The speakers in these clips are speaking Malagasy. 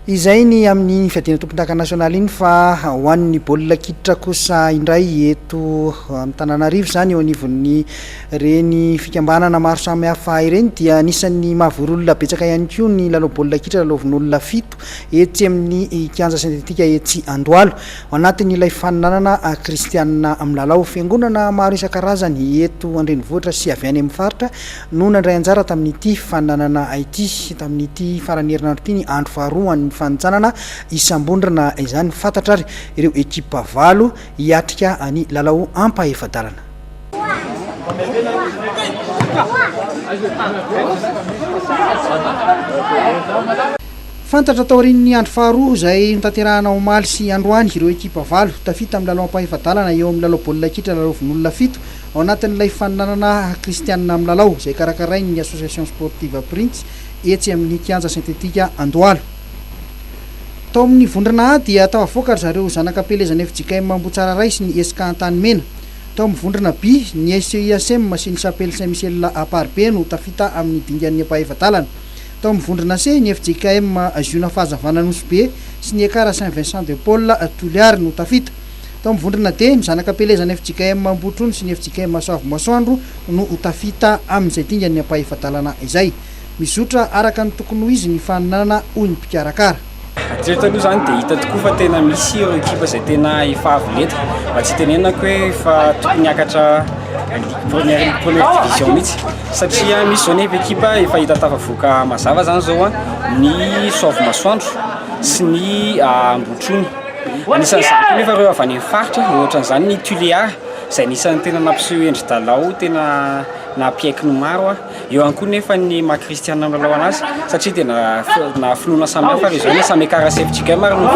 Izay ny amin'ny fiadiana tompon-daka nasionaly iny fa ho an'ny baolina kitra kosa indray eto amin'ny Tananarivo zany eo anivon'ny reny fikambanana maro samihafa ireny dia anisan'ny mahavoro olona betsaka ihany koa ny lalao baolina kitra lalaovin'olona 7 etsy amin'ny kianja sentetika etsy Andohalo ao anatin'ilay faninanana kristianina amin'ny lalao fiangonana maro isan-karazany eto Andrenivohitra sy avy any amin'ny faritra no nandray anjara tamin'ity faninanana ity tamin'ity farany herinandro ity ny andro faharoa fanjanana isambondrana izany fantatra ary ireo ekipa valo hiatrika any lalao ampahefadalana. Fantatra taorian'ny andro faharoa izay nitanterahana omaly sy androany ireo ekipa valo tafita amin'ny lalao ampahefadalana eo amin'ny lalao baolina kitra lalaovin'olona 7 ao anatin'ilay faninanana kristianina amin'ny lalao izay karakarain'ny association sportive Prince etsy amin'ny kianja sentetika Andohalo. Tao amin'ny vondrana dia tao avoaka zareo zanakapelezana FJKM Ambotsara Ray sy ny SK Antanimena. Tao amin'ny vondrana B ny SCIASM sy ny Chapelle Saint-Michel Aparbe no tafita amin'ny dingan'ny ampahefadalana. Tao amin'ny vondrana C ny FJKM Juna Fazavana Nosbe sy ny Ekara Saint-Vincent de Paul Touliary no tafita. Tao amin'ny vondrana D ny zanakapelezana FJKM Ambotrony sy ny FJKM Soavo Masoandro no tafita amin'izay dingan'ny ampahefadalana izay. Mizotra araka ny tokony ho izy ny faninanana hoy ny mpikarakara. Hatreto aloha zany dia hita tokoa fa tena misy ireo ekipa izay tena efa avolenta mba tsy tenenako hoe fa tokony hiakatra première division mihitsy satria misy zao nefa ekipa efa hita tafavoaka mazava zany zao ny Soavo Masoandro sy ny Ambotrony. Anisan'izany nefa ireo avy any amin'ny faritra ohatran'izany ny Touliary izay anisan'ny tena nampiseho endry dalao tena nampiaikiny maro eo ihany koa nefa ny mahakristianina amin'ny lalao anazy satria tena na finoana samihafa ry zao samy Ekara FJKM ary no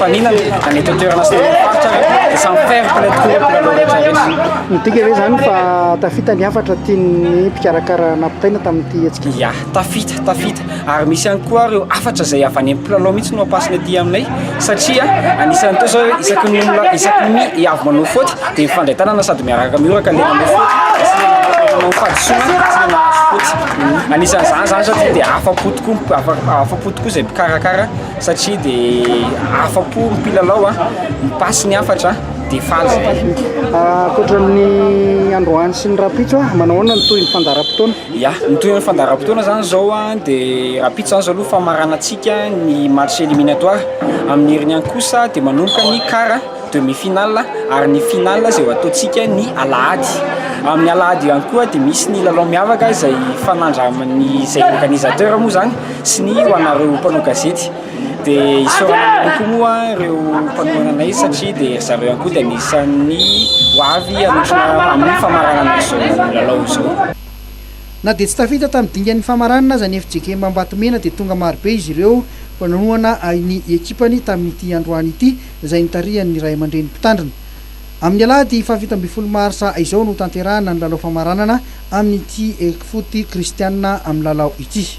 faninana any eto toerana sy faritra dia samy fair play tokoa lalao rehetrarehetra. Midika hoe zany fa tafita ny hafatra tian'ny mpikarakara nampitaina tamin'ity hetsika. Ya, tafita ary misy ihany koa ireo hafatra izay avy any amin'ny mpilalao mihitsy no ampasina aty aminay satria anisan'ny tao zao isaky ny avy manao faute dia mifandray tanana sady miaraka mioraka le manao faute anisan'izany zany satria dia afa-po tokoa izay mpikarakara satria dia afa-po mpilalao mipasy ny hafatra dia faly zay. Ankoatran'ny androany sy ny rapitso manahoana ny toy ny fandaharam-potoana? Ya, ny toy ny fandaharam-potoana zany zao dia rapitso zany zao aloha famaranantsika ny match éliminatoire amin'ny heriny ihany kosa dia manomboka ny quart demi-finale ary ny finale izay ho ataontsika ny alahady. Amin'ny alahady ihany koa dia misy ny lalao miavaka izay fanandra amin'ny izay organisateur moa zany sy ny ho anareo mpanao gazety dia isaorana loko moa ireo mpanohananay satria dia zareo ihany koa dia anisan'ny ho avy amin'ny famaranana izao lalao izao. Na dia tsy tafita tamin'ny dingan'ny famaranana zany FJKM Ambatomena dia tonga marobe izy ireo mpanohana ny ekipany tamin'ity androany ity izay nitarihan'ny Ray aman-dreny mpitandrina. Amin'ny alahady fahavita ambin'ny 10 marsa izao no tanterahana ny lalao famaranana amin'ity foty kristianina amin'ny lalao ity.